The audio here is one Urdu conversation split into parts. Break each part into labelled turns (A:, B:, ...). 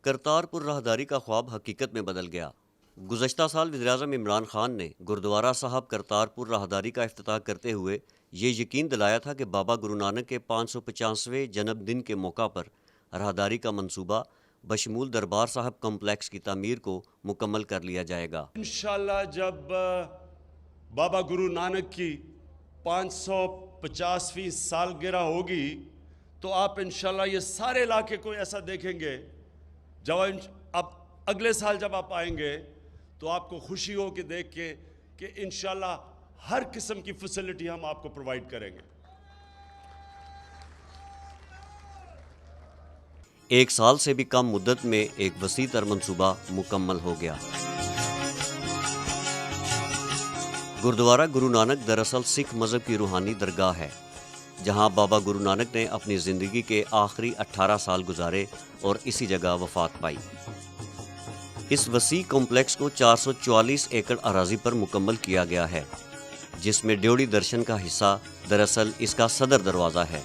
A: کرتارپور راہداری کا خواب حقیقت میں بدل گیا۔ گزشتہ سال وزیراعظم عمران خان نے گردوارہ صاحب کرتارپور راہداری کا افتتاح کرتے ہوئے یہ یقین دلایا تھا کہ بابا گرو نانک کے 550ویں جنم دن کے موقع پر راہداری کا منصوبہ بشمول دربار صاحب کمپلیکس کی تعمیر کو مکمل کر لیا جائے گا۔
B: انشاءاللہ جب بابا گرو نانک کی 550ویں سالگرہ ہوگی تو آپ انشاءاللہ یہ سارے علاقے کو ایسا دیکھیں گے۔ جب اب اگلے سال جب آپ آئیں گے تو آپ کو خوشی ہو کہ دیکھ کے کہ انشاءاللہ ہر قسم کی فیسلٹی ہم آپ کو پرووائڈ کریں گے۔
A: 1 سال سے بھی کم مدت میں ایک وسیع تر منصوبہ مکمل ہو گیا۔ گردوارہ گرو نانک دراصل سکھ مذہب کی روحانی درگاہ ہے، جہاں بابا گرو نانک نے اپنی زندگی کے آخری 18 سال گزارے اور اسی جگہ وفات پائی۔ اس وسیع کمپلیکس کو 444 ایکڑ اراضی پر مکمل کیا گیا ہے، جس میں ڈیوڑی درشن کا حصہ دراصل اس کا صدر دروازہ ہے۔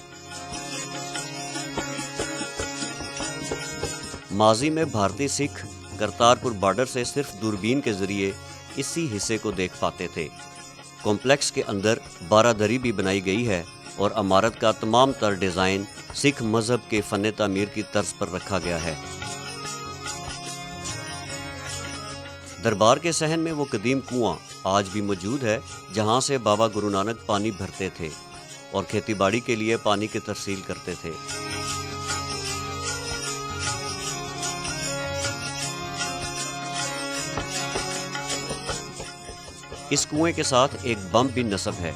A: ماضی میں بھارتی سکھ کرتارپور بارڈر سے صرف دوربین کے ذریعے اسی حصے کو دیکھ پاتے تھے۔ کمپلیکس کے اندر 12 دری بھی بنائی گئی ہے اور عمارت کا تمام تر ڈیزائن سکھ مذہب کے فن تعمیر کی طرز پر رکھا گیا ہے۔ دربار کے صحن میں وہ قدیم کنواں آج بھی موجود ہے، جہاں سے بابا گرو نانک پانی بھرتے تھے اور کھیتی باڑی کے لیے پانی کی ترسیل کرتے تھے۔ اس کنویں کے ساتھ ایک بم بھی نصب ہے،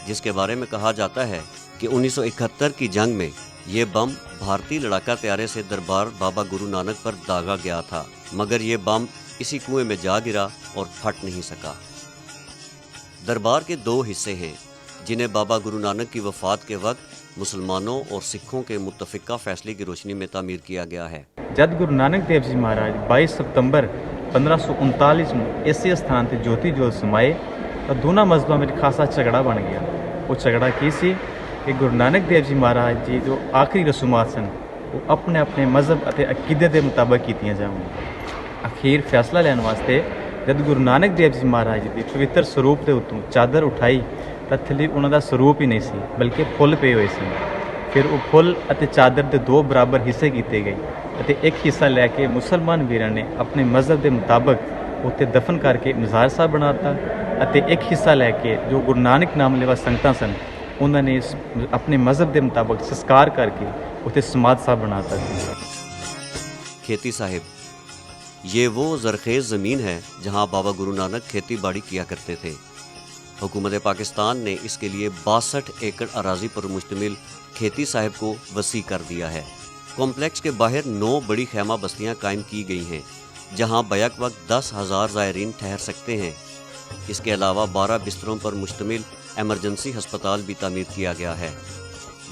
A: جس کے بارے میں کہا جاتا ہے کہ 1971 کی جنگ میں یہ بم بھارتی لڑاکا طیارے سے دربار بابا گرو نانک پر داغا گیا تھا، مگر یہ بم اسی کنویں میں جا گرا اور پھٹ نہیں سکا۔ دربار کے 2 حصے ہیں، جنہیں بابا گرو نانک کی وفات کے وقت مسلمانوں اور سکھوں کے متفقہ فیصلے کی روشنی میں تعمیر کیا گیا ہے۔
C: جد گرو نانک دیو جی مہاراج 22 سپتمبر 1539 میں اسی استھان تے جوتی جوت سمائے اور دونوں مذہبوں میں خاصا جھگڑا بن گیا۔ وہ جھگڑا کی سی کہ گرو نانک دیو جی مہاراج جی جو آخری رسومات سن وہ اپنے اپنے مذہب اتے عقیدے دے مطابق کیتیاں جاؤں۔ اخیر فیصلہ لینے واسطے جد گرو نانک دیو جی مہاراج دی پوتر سروپ دے اتوں چادر اٹھائی تو تھلی انہوں دا سروپ ہی نہیں سی بلکہ پھل پے ہوئے سن۔ پھر وہ پھل اتے چادر دے 2 برابر حصے کیتے گئے اتے ایک حصہ لے کے مسلمان ویراں نے اپنے مذہب دے مطابق اتنے دفن کر کے مزار صاحب بناتا اتے ایک حصہ لے کے جو گرو نانک نام لیوا سنگتاں سن انہوں نے اپنے مذہب دے مطابق سسکار کر کے اتنے سماج صاحب بناتا۔
A: کھیتی صاحب یہ وہ زرخیز زمین ہے جہاں بابا گرو نانک کھیتی باڑی کیا کرتے تھے۔ حکومت پاکستان نے اس کے لیے 62 ایکڑ اراضی پر مشتمل کھیتی صاحب کو وسیع کر دیا ہے۔ کمپلیکس کے باہر 9 بڑی خیمہ بستیاں قائم کی گئی ہیں، جہاں بیک وقت 10,000 زائرین ٹھہر سکتے ہیں۔ اس کے علاوہ 12 بستروں پر مشتمل ایمرجنسی ہسپتال بھی تعمیر کیا گیا ہے۔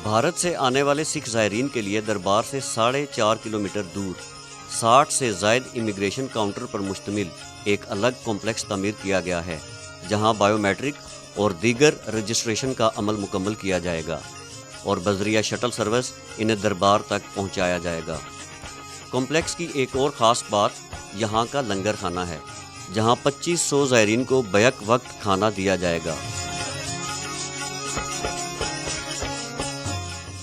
A: بھارت سے آنے والے سکھ زائرین کے لیے دربار سے 4.5 کلومیٹر دور 60 سے زائد امیگریشن کاؤنٹر پر مشتمل ایک الگ کمپلیکس تعمیر کیا گیا ہے، جہاں بائیو میٹرک اور دیگر رجسٹریشن کا عمل مکمل کیا جائے گا اور بذریعہ شٹل سروس انہیں دربار تک پہنچایا جائے گا۔ کمپلیکس کی ایک اور خاص بات یہاں کا لنگر خانہ ہے، جہاں 2500 زائرین کو بیک وقت کھانا دیا جائے گا۔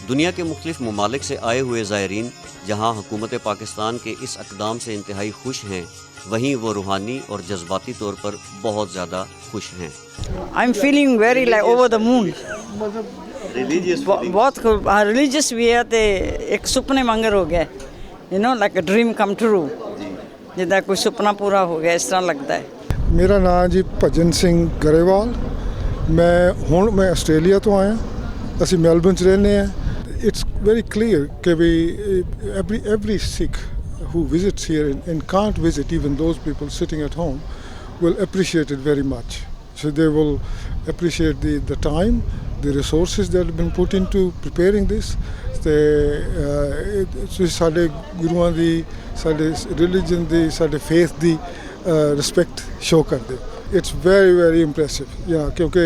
A: دنیا کے مختلف ممالک سے آئے ہوئے زائرین جہاں حکومت پاکستان کے اس اقدام سے انتہائی خوش ہیں، وہیں وہ روحانی اور جذباتی طور پر بہت زیادہ خوش ہیں۔
D: I'm feeling very like over the moon. بہت ریلیجیس بھی ہے تے ایک سپنے منگر ہو گیا، you know like a dream come true، جدا کوئی سپنا پورا ہو گیا اس طرح لگتا ہے۔
E: میرا نام جی بھجن سنگھ گریوال، میں آسٹریلیا تو آیا، اسی میلبرن چ رہنے ہیں۔ It's very clear کہ every Sikh who visits here and can't visit, even those people sitting at home, will appreciate it very much. So they will appreciate the time, the resources that have been put into preparing this. ਸਾਡੇ ਗੁਰੂਆਂ ਦੀ, ਸਾਡੇ religion ਦੀ, ਸਾਡੇ faith ਦੀ respect show ਕਰਦੇ। It's very very impressive, yeah, ਕਿਉਂਕਿ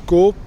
E: scope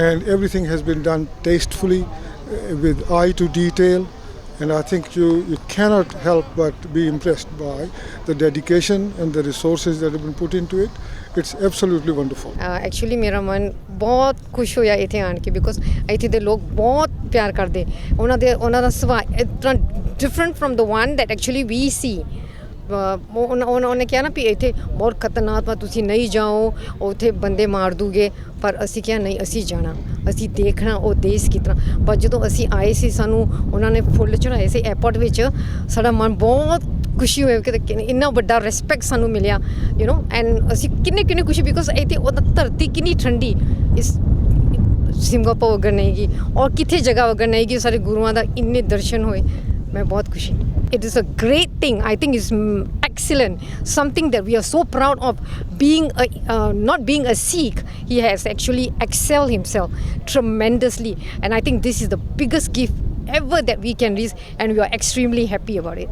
E: and everything has been done tastefully with eye to detail And I think you cannot help but be impressed by the dedication and the resources that have been put into it. It's absolutely wonderful.
F: Actually ਮੇਰਾ ਮਨ ਬਹੁਤ ਖੁਸ਼ ਹੋਇਆ ਇੱਥੇ ਆਣ ਕੇ ਬਿਕੋਜ਼ ਇੱਥੇ ਦੇ ਲੋਕ ਬਹੁਤ ਪਿਆਰ ਕਰਦੇ ਉਹਨਾਂ ਦਾ ਸੁਭਾਅ ਇਤਨਾ different from the one that actually ਵੀ ਸੀ ਉਹਨੇ ਕਿਹਾ ਨਾ ਵੀ ਇੱਥੇ ਬਹੁਤ ਖਤਰਨਾਕ ਵਾ ਤੁਸੀਂ ਨਹੀਂ ਜਾਓ ਉੱਥੇ ਬੰਦੇ ਮਾਰ ਦੂਗੇ ਪਰ ਅਸੀਂ ਕਿਹਾ ਨਹੀਂ ਅਸੀਂ ਜਾਣਾ ਅਸੀਂ ਦੇਖਣਾ ਉਹ ਦੇਸ਼ ਕਿਸ ਤਰ੍ਹਾਂ ਪਰ ਜਦੋਂ ਅਸੀਂ ਆਏ ਸੀ ਸਾਨੂੰ ਉਹਨਾਂ ਨੇ ਫੁੱਲ ਚੜਾਏ ਸੀ 에ਅਰਪੋਰਟ ਵਿੱਚ ਸਾਡਾ ਮਨ ਬਹੁਤ ਖੁਸ਼ੀ ਹੋਈ ਕਿ ਇੰਨਾ ਵੱਡਾ ਰਿਸਪੈਕਟ ਸਾਨੂੰ ਮਿਲਿਆ ਯੂ نو ਐਂਡ ਅਸੀਂ ਕਿੰਨੇ ਖੁਸ਼ੀ ਬਿਕੋਜ਼ ਇੱਥੇ ਉਹਦਾ ਧਰਤੀ ਕਿੰਨੀ ਠੰਡੀ ਇਸ ਸਿੰਗਾਪੁਰ ਵਗਰ ਨਹੀਂ ਗੀ ਔਰ ਕਿੱਥੇ ਜਗ੍ਹਾ ਵਗਰ ਨਹੀਂ ਗੀ ਸਾਰੇ ਗੁਰੂਆਂ ਦਾ ਇੰਨੇ ਦਰਸ਼ਨ ਹੋਏ ਮੈਂ ਬਹੁਤ ਖੁਸ਼ੀ it is a great thing I think it's excellent something that we are so proud of being not being a Sikh he has actually excelled himself tremendously and I think this is the biggest gift ever that we can reach and we are extremely happy about it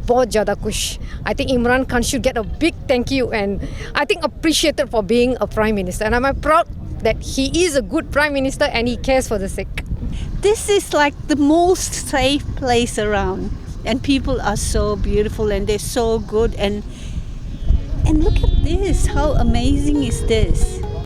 F: bahut zyada khush I think Imran Khan should get a big thank you and I think appreciated for being a prime minister and I'm proud that he is a good prime minister and he cares for the sick.
G: This is like the most safe place around and people are so beautiful and they're so good and look at this how amazing is this.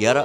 A: 11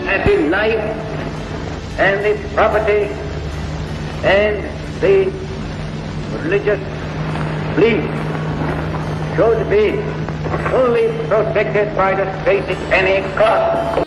H: And the life and the property and the religious belief should be fully protected by the state at any cost.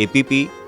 A: APP,